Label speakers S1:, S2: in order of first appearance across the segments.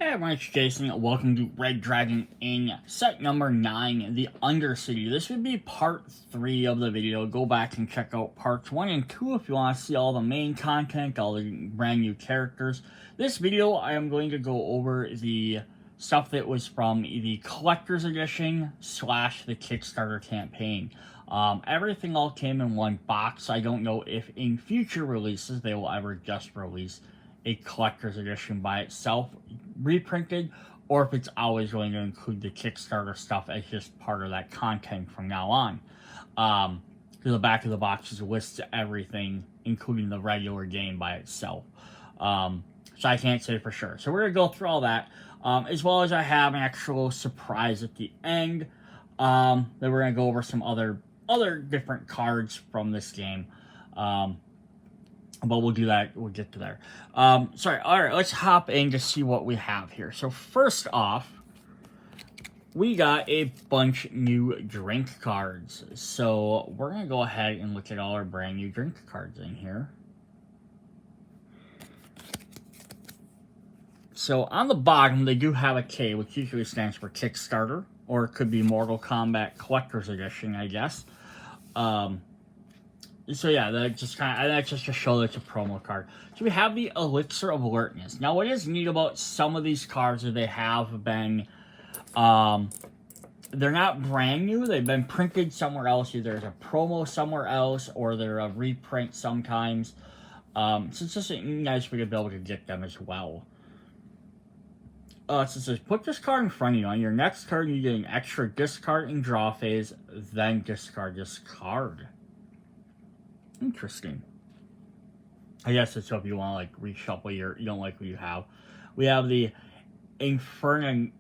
S1: Hey everyone, it's Jason. Welcome to Red Dragon in set number 9, the Undercity. This would be part 3 of the video. Go back and check out parts 1 and 2 if you want to see all the main content, all the brand new characters. This video, I am going to go over the stuff that was from the Collector's Edition / the Kickstarter campaign. Everything all came in one box. I don't know if in future releases they will ever just release a collector's edition by itself, reprinted, or if it's always going to include the Kickstarter stuff as just part of that content from now on. The back of the box is lists everything, including the regular game by itself. So I can't say for sure. So we're going to go through all that, as well as I have an actual surprise at the end. Then we're going to go over some other different cards from this game. But we'll do that. We'll get to there. Sorry. All right. Let's hop in to see what we have here. So first off, we got a bunch new drink cards. So we're going to go ahead and look at all our brand new drink cards in here. So on the bottom, they do have a K, which usually stands for Kickstarter, or it could be Mortal Kombat Collector's Edition, I guess. So yeah, that's just to show that it's a promo card. So we have the Elixir of Alertness. Now, what is neat about some of these cards is they have been, they're not brand new. They've been printed somewhere else. Either as a promo somewhere else, or they're a reprint sometimes. So it's just a nice way to be able to get them as well. So it says, put this card in front of you. On your next turn, you get an extra discard in draw phase, then discard this card. Interesting. I guess it's so if you want to like reshuffle you don't like what you have. We have the Infernagroni.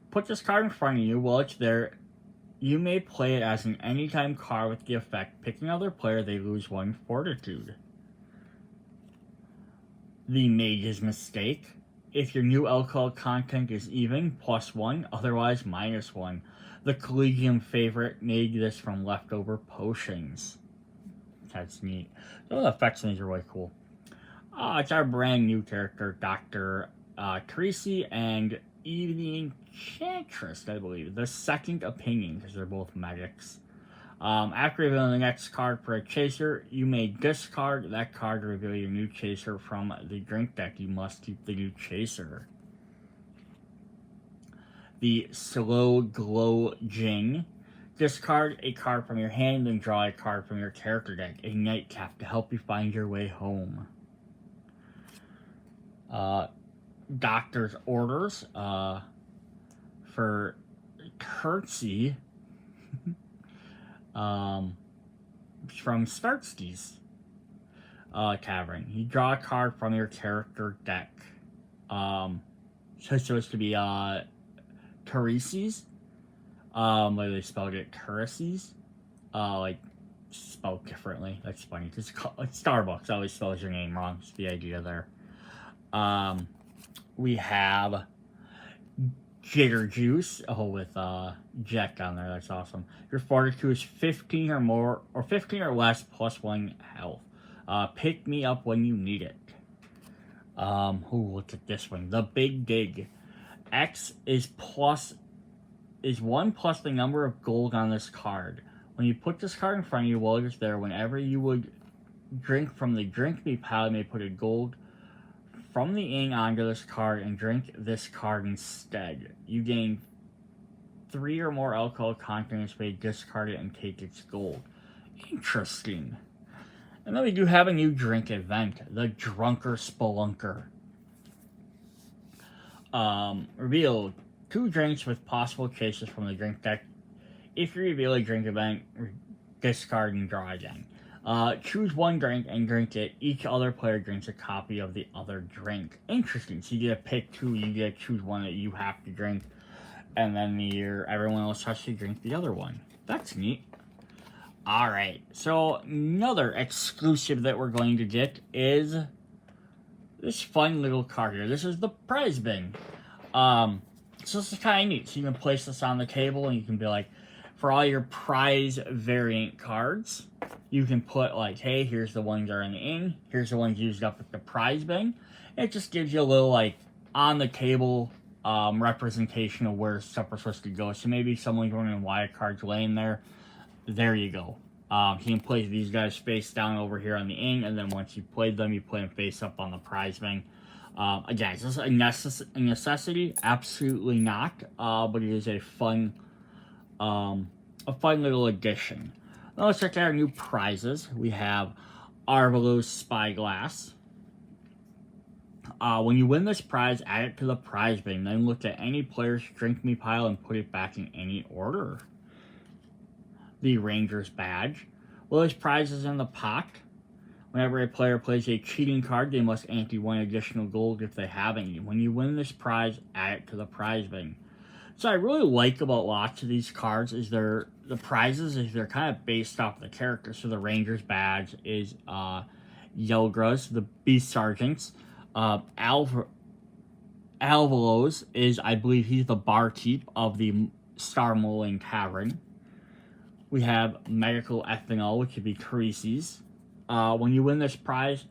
S1: Put this card in front of you. While it's there, you may play it as an anytime card with the effect, pick another player, they lose 1 fortitude. The Mage's Mistake. If your new alcohol content is even, +1, otherwise -1. The Collegium favorite made this from leftover potions. That's neat. Some of the effects on these are really cool. It's our brand new character, Dr. Tracy and Eve the Enchantress, I believe. The Second Opinion, because they're both medics. After revealing the next card for a chaser, you may discard that card to reveal your new chaser from the drink deck. You must keep the new chaser. The Slow Glow Jing. Discard a card from your hand and draw a card from your character deck. A nightcap to help you find your way home. Doctor's Orders. For Curtsy. From Startski's Tavern. You draw a card from your character deck. So it's supposed to be Teresi's. Whether they spelled it Teresi's. Like spelled differently. That's funny. It's Starbucks always spells your name wrong. It's the idea there. We have Jitter Juice, with Jack on there. That's awesome. Your fortitude is 15 or more, or 15 or less, +1 health. Pick me up when you need it. Look at this one. The Big Dig. X is 1 plus the number of gold on this card. When you put this card in front of you while it's there, whenever you would drink from the drink me pile, you may put a gold from the ing onto this card and drink this card instead. You gain 3 or more alcohol content, may discard it and take its gold. Interesting. And then we do have a new drink event, the Drunker Spelunker. Reveal 2 drinks with possible chases from the drink deck. If you reveal a drink event, discard and draw again. Choose 1 drink and drink it. Each other player drinks a copy of the other drink. Interesting. So you get to pick 2, you get to choose 1 that you have to drink, and then everyone else has to drink the other one. That's neat. Alright, so another exclusive that we're going to get is this fun little card here. This is the prize bin. So this is kind of neat. So you can place this on the table and you can be like, for all your prize variant cards, you can put like, hey, here's the ones that are in the ing, here's the ones used up at the prize bin. It just gives you a little like on the table representation of where stuff are supposed to go. So maybe someone's running wire cards laying there. There you go. You can place these guys face down over here on the ing, and then once you played them, you play them face up on the prize bin. Again, is this a necessity? Absolutely not. But it is a fun little addition. Now let's check out our new prizes. We have Arvelos Spyglass. When you win this prize, add it to the prize bin. Then look at any player's drink me pile and put it back in any order. The Ranger's Badge. Well, this prize is in the pot. Whenever a player plays a cheating card, they must ante 1 additional gold if they have any. When you win this prize, add it to the prize bin. So I really like about lots of these cards is the prizes is they're kind of based off the character. So the Ranger's Badge is Yelgras, the Beast Sergeants. Alvalos is, I believe, he's the barkeep of the Star Mulling Tavern. We have Medical Ethanol, which would be Creases. When you win this prize,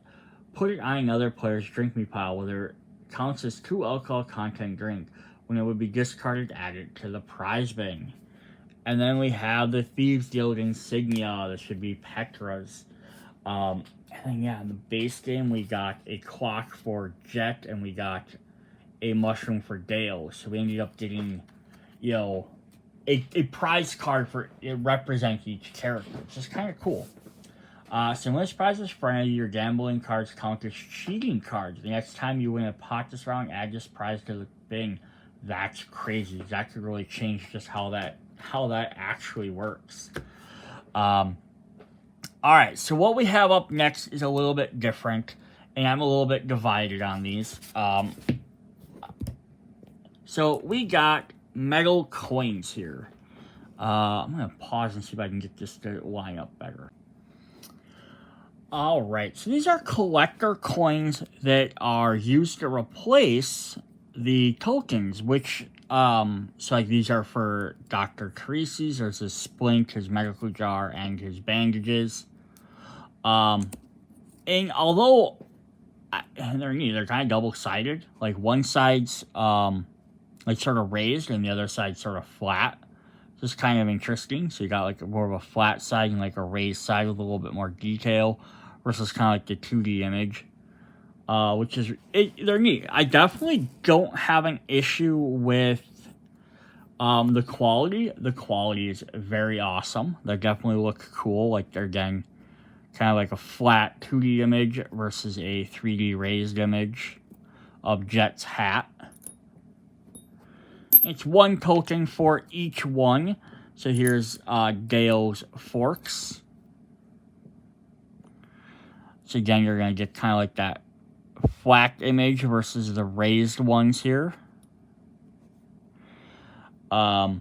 S1: put it on another player's drink me pile, whether it counts as 2 alcohol content drink. When it would be discarded, add it to the prize bin. And then we have the Thieves Guild Insignia. This should be Petra's. And then, yeah, in the base game, we got a clock for Jet, and we got a mushroom for Dale. So we ended up getting, you know, a prize card for it represents each character, which is kind of cool. So when this prize is friendly, your gambling cards count as cheating cards. The next time you win a pot this round, add this prize to the bin. That's crazy. That could really change just how that actually works. Alright, so what we have up next is a little bit different, and I'm a little bit divided on these. So we got metal coins here. I'm going to pause and see if I can get this to line up better. Alright, so these are collector coins that are used to replace the tokens, which, so like these are for Dr. Creases. There's his splint, his medical jar, and his bandages. And although, they're neat, they're kind of double-sided. Like one side's, like sort of raised, and the other side's sort of flat. Just kind of interesting. So you got like more of a flat side and like a raised side with a little bit more detail, versus kind of like the 2D image. Which is, they're neat. I definitely don't have an issue with the quality. The quality is very awesome. They definitely look cool. Like they're, again, kind of like a flat 2D image versus a 3D raised image of Jet's hat. It's 1 token for each one. So here's Dale's forks. So again, you're going to get kind of like that flat image versus the raised ones here. I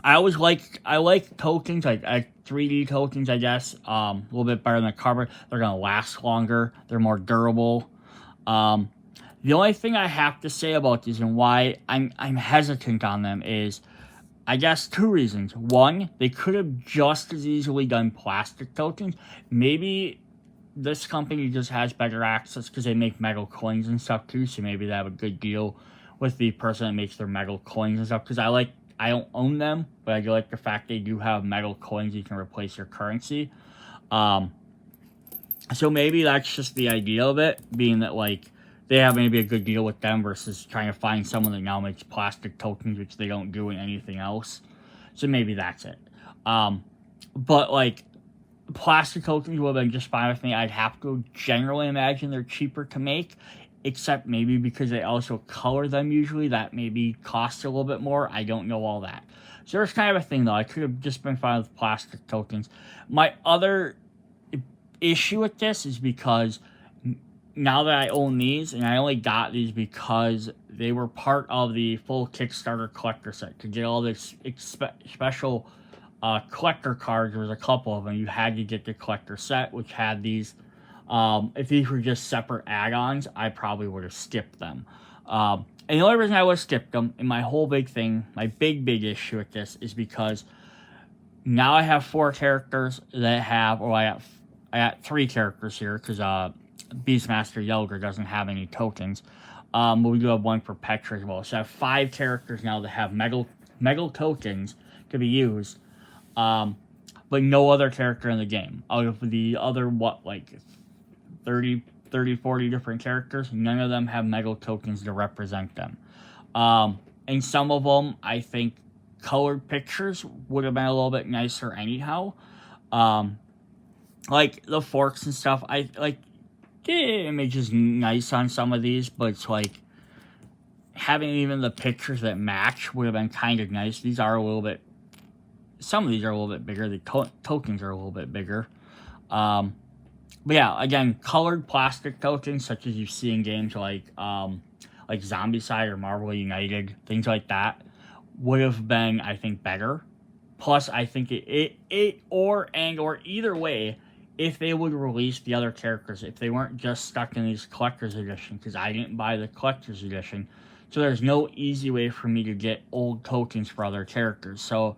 S1: like tokens, like 3D tokens, I guess. A little bit better than the cardboard. They're gonna last longer. They're more durable. The only thing I have to say about these and why I'm hesitant on them is, I guess, 2 reasons. One, they could have just as easily done plastic tokens. Maybe this company just has better access because they make metal coins and stuff too, so maybe they have a good deal with the person that makes their metal coins and stuff, because I don't own them, but I do like the fact they do have metal coins you can replace your currency. So maybe that's just the idea of it, being that like they have maybe a good deal with them versus trying to find someone that now makes plastic tokens, which they don't do in anything else. So maybe that's it. But like, plastic tokens would have been just fine with me. I'd have to generally imagine they're cheaper to make, except maybe because they also color them usually, that maybe costs a little bit more. I don't know all that. So there's kind of a thing, though. I could have just been fine with plastic tokens. My other issue with this is because now that I own these, and I only got these because they were part of the full Kickstarter collector set. To get all this special collector cards, there was a couple of them. You had to get the collector set, which had these. If these were just separate add-ons, I probably would have skipped them. And the only reason I would have skipped them, and my whole big thing, my big issue with this, is because now I have 4 characters that have, or I got 3 characters here because Beastmaster Yelger doesn't have any tokens. But we do have 1 for Petra as well. So I have 5 characters now that have Megal tokens to be used. But no other character in the game. Out of the other, like 30, 40 different characters, none of them have Megal tokens to represent them. And some of them, I think, colored pictures would have been a little bit nicer anyhow. Like the forks and stuff, I like the image is nice on some of these, but it's like having even the pictures that match would have been kind of nice. These are a little bit, some of these are a little bit bigger. The tokens are a little bit bigger. But yeah, again, colored plastic tokens, such as you see in games like Zombicide or Marvel United, things like that, would have been, I think, better. Plus, I think or either way, if they would release the other characters, if they weren't just stuck in these collector's edition, because I didn't buy the collector's edition, so there's no easy way for me to get old tokens for other characters. So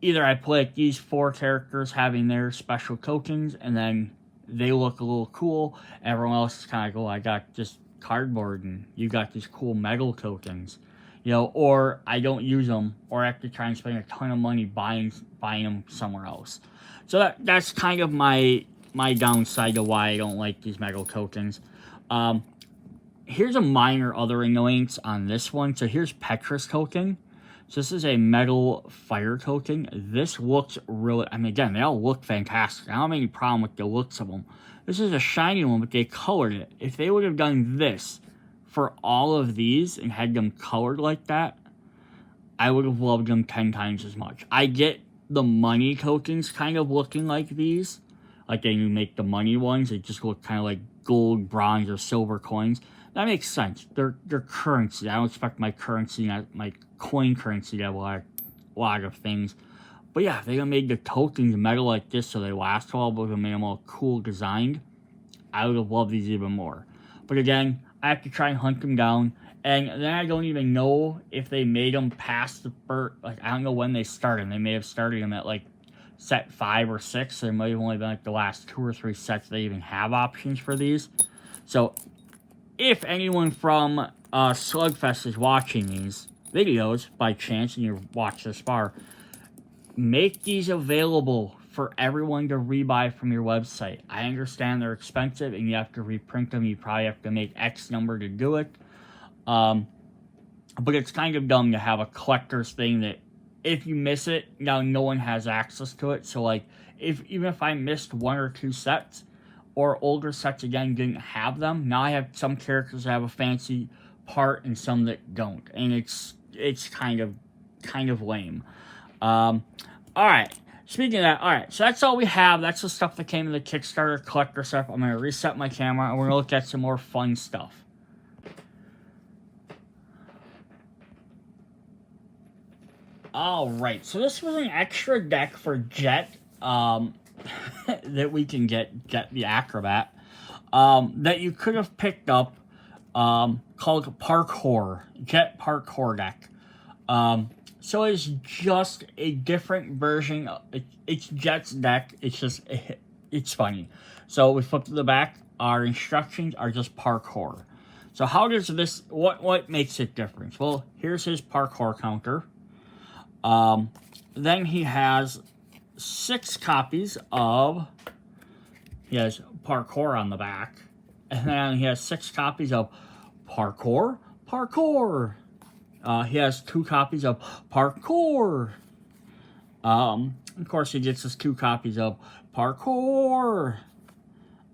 S1: either I play like these 4 characters having their special tokens, and then they look a little cool. Everyone else is kind of like, oh, I got just cardboard, and you got these cool Megal tokens. You know, or I don't use them, or I have to try and spend a ton of money buying them somewhere else. So that's kind of my downside to why I don't like these Megal tokens. Here's a minor other annoyance on this one. So here's Petra's token. So this is a Metal Fire token. This looks really, I mean, again, they all look fantastic. I don't have any problem with the looks of them. This is a shiny one, but they colored it. If they would have done this for all of these and had them colored like that, I would have loved them 10 times as much. I get the money tokens kind of looking like these. Like they make the money ones, they just look kind of like gold, bronze, or silver coins. That makes sense. They're currency. I don't expect my coin currency to have a lot of things. But yeah, if they made the tokens metal like this so they last a while, but they made them all cool designed, I would have loved these even more. But again, I have to try and hunt them down, and then I don't even know if they made them past the first, like, I don't know when they started. They may have started them at, like, set 5 or 6. There might have only been, like, the last 2 or 3 sets they even have options for these. So, if anyone from Slugfest is watching these videos, by chance, and you watch this far, make these available for everyone to rebuy from your website. I understand they're expensive and you have to reprint them. You probably have to make X number to do it. But it's kind of dumb to have a collector's thing that if you miss it, now no one has access to it. So like, even if I missed 1 or 2 sets, or older sets again didn't have them, now I have some characters that have a fancy part and some that don't. And it's kind of lame. Alright. Speaking of that, alright, so that's all we have. That's the stuff that came in the Kickstarter collector stuff. I'm going to reset my camera, and we're going to look at some more fun stuff. Alright, so this was an extra deck for Jet, that we can get Jet the Acrobat, that you could have picked up, called Parkour, Jet Parkour deck. So it's just a different version. It's Jet's deck. It's just, it's funny. So we flip to the back. Our instructions are just parkour. So how does this, what makes it different? Well, here's his parkour counter. Then he has 6 copies of, he has parkour on the back. And then he has 6 copies of parkour. He has 2 copies of parkour. Of course, he gets his 2 copies of parkour.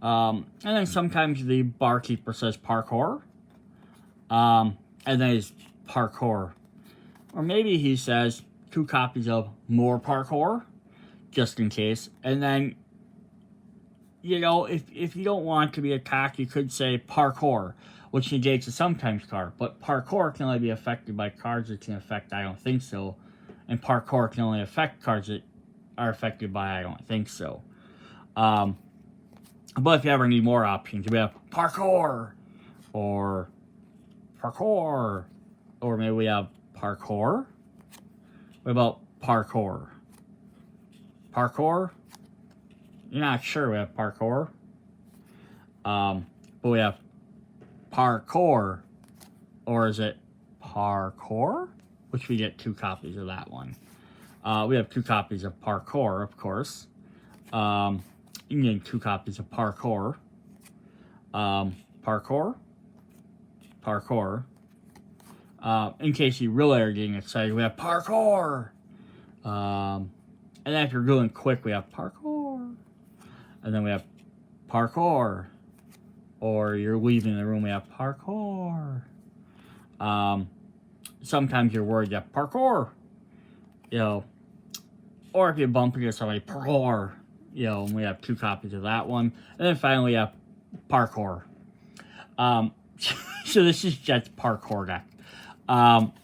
S1: And then sometimes the barkeeper says parkour. And then it's parkour. Or maybe he says 2 copies of more parkour, just in case. And then, you know, if you don't want to be attacked, you could say parkour, which negates a sometimes card. But parkour can only be affected by cards it can affect I don't think so. And parkour can only affect cards that are affected by I don't think so. But if you ever need more options, we have parkour, or parkour, or maybe we have parkour. What about parkour? parkour. You're not sure we have parkour. But we have parkour. Or is it parkour? Which we get 2 copies of that one. We have 2 copies of parkour, of course. You can get 2 copies of parkour. Parkour. In case you really are getting excited, we have parkour. And then if you're going quick, we have parkour. And then we have parkour. Or you're leaving the room, we have parkour. Sometimes you're worried, you have parkour. Or if you bump into somebody, parkour. And we have 2 copies of that one. And then finally we have parkour. So this is Jet's parkour deck.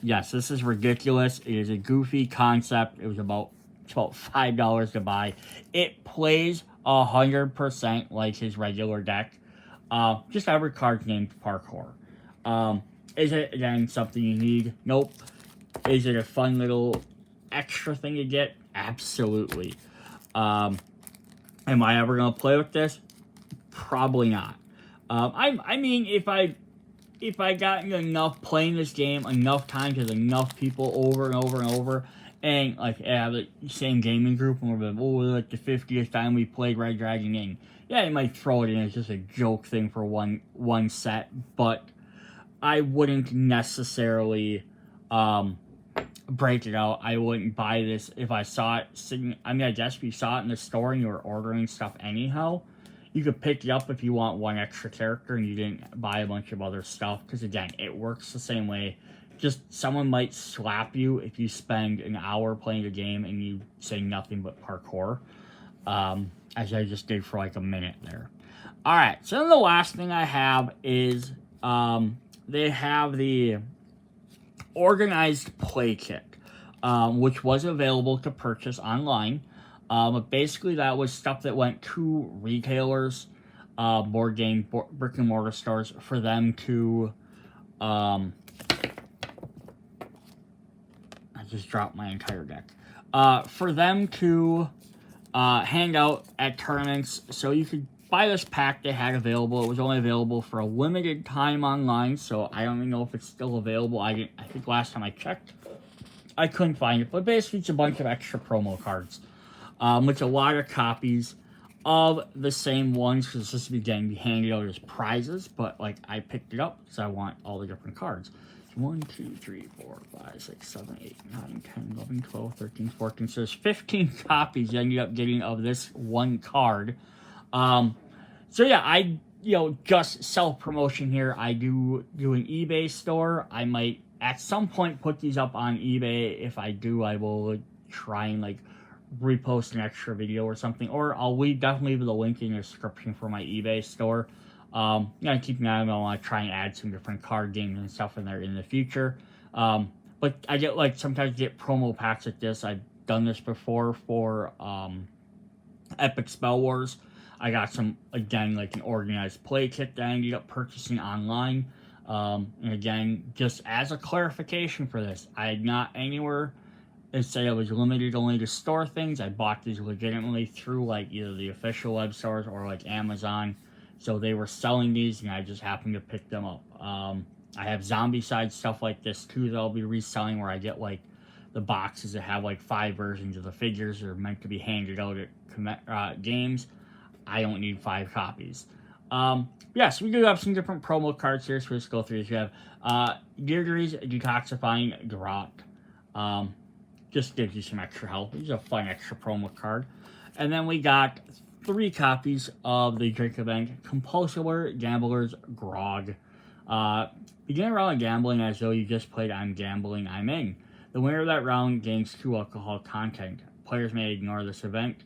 S1: Yes, this is ridiculous. It is a goofy concept. It's about $5 to buy. It plays 100% like his regular deck. Just every card's named parkour. Is it, again, something you need? Nope. Is it a fun little extra thing to get? Absolutely. Am I ever going to play with this? Probably not. I mean, if I got enough playing this game enough times with enough people over and over and over, and like have the same gaming group, and we're like the 50th time we played Red Dragon Inn. Yeah, you might throw it in as just a joke thing for one set, but I wouldn't necessarily break it out. I wouldn't buy this if I saw it sitting. I mean, I guess if you saw it in the store and you were ordering stuff anyhow, you could pick it up if you want one extra character and you didn't buy a bunch of other stuff. Because again, it works the same way. Just someone might slap you if you spend an hour playing a game and you say nothing but parkour. As I just did for like a minute there. Alright, so then the last thing I have is they have the organized play kit, which was available to purchase online. But basically that was stuff that went to retailers, board game, brick and mortar stores for them to, I just dropped my entire deck, for them to hand out at tournaments. So you could buy this pack they had available. It was only available for a limited time online, so I don't even know if it's still available. I think last time I checked, I couldn't find it. But basically it's a bunch of extra promo cards. Which a lot of copies of the same ones, because this is getting handed out as prizes, but like I picked it up because I want all the different cards. 1, 2, 3, 4, 5, 6, 7, 8, 9, 10, 11, 12, 13, 14. So there's 15 copies you ended up getting of this one card. So yeah, I just self-promotion here. I do an eBay store. I might at some point put these up on eBay. If I do, I will try and like repost an extra video or something, or I'll definitely leave the link in the description for my eBay store. Keep an eye on it. I want to try and add some different card games and stuff in there in the future. But I get sometimes get promo packs like this. I've done this before for Epic Spell Wars. I got some, again, like an organized play kit that I ended up purchasing online. And again, just as a clarification for this, I had not anywhere say I was limited only to store things. I bought these legitimately through like either the official web stores or like Amazon. So they were selling these and I just happened to pick them up. I have Zombicide stuff like this too that I'll be reselling, where I get like the boxes that have like 5 versions of the figures that are meant to be handed out at games. I don't need 5 copies. So we do have some different promo cards here, so let's go through this. You have Deirdre's Detoxifying Garrote. Just gives you some extra health. It's a fun extra promo card. And then we got 3 copies of the drink event, Compulsory Gambler's Grog. Begin a round of gambling as though you just played I'm Gambling, I'm In. The winner of that round gains 2 alcohol content. Players may ignore this event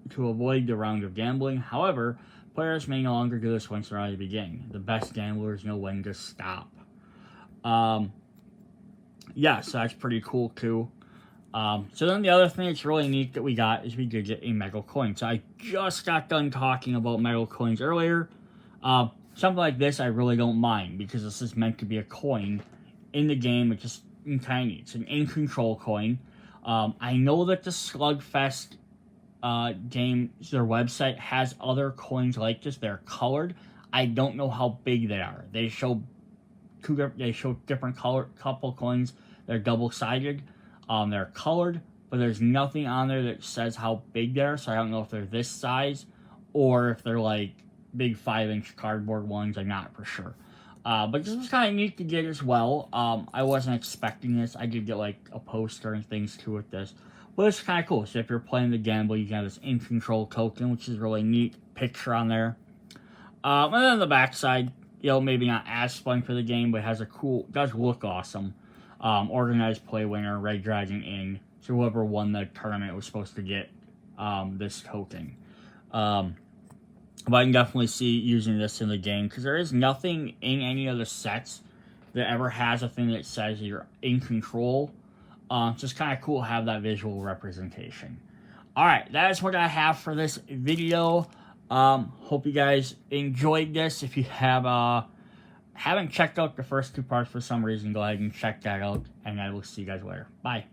S1: to avoid the round of gambling. However, players may no longer do this once the round begins. The best gamblers know when to stop. So that's pretty cool too. So then the other thing that's really neat that we got is we did get a metal coin. So I just got done talking about metal coins earlier. Something like this I really don't mind, because this is meant to be a coin in the game. It's just tiny. It's an in-control coin. I know that the Slugfest games, their website has other coins like this. They're colored. I don't know how big they are. They show different couple coins. They're double-sided. They're colored, but there's nothing on there that says how big they are. So I don't know if they're this size or if they're like big 5-inch cardboard ones. I'm not for sure. But this was kind of neat to get as well. I wasn't expecting this. I did get like a poster and things too with this. But it's kind of cool. So if you're playing the gamble, you can have this in control token, which is really neat. Picture on there. And then on the backside, you know, maybe not as fun for the game, but it has a cool, does look awesome. Organized play winner, Red Dragon in. So whoever won the tournament was supposed to get this token. But I can definitely see using this in the game because there is nothing in any of the sets that ever has a thing that says you're in control. It's just kind of cool to have that visual representation. Alright, that is what I have for this video. Hope you guys enjoyed this. If you have haven't checked out the first two parts for some reason, go ahead and check that out. And I will see you guys later. Bye.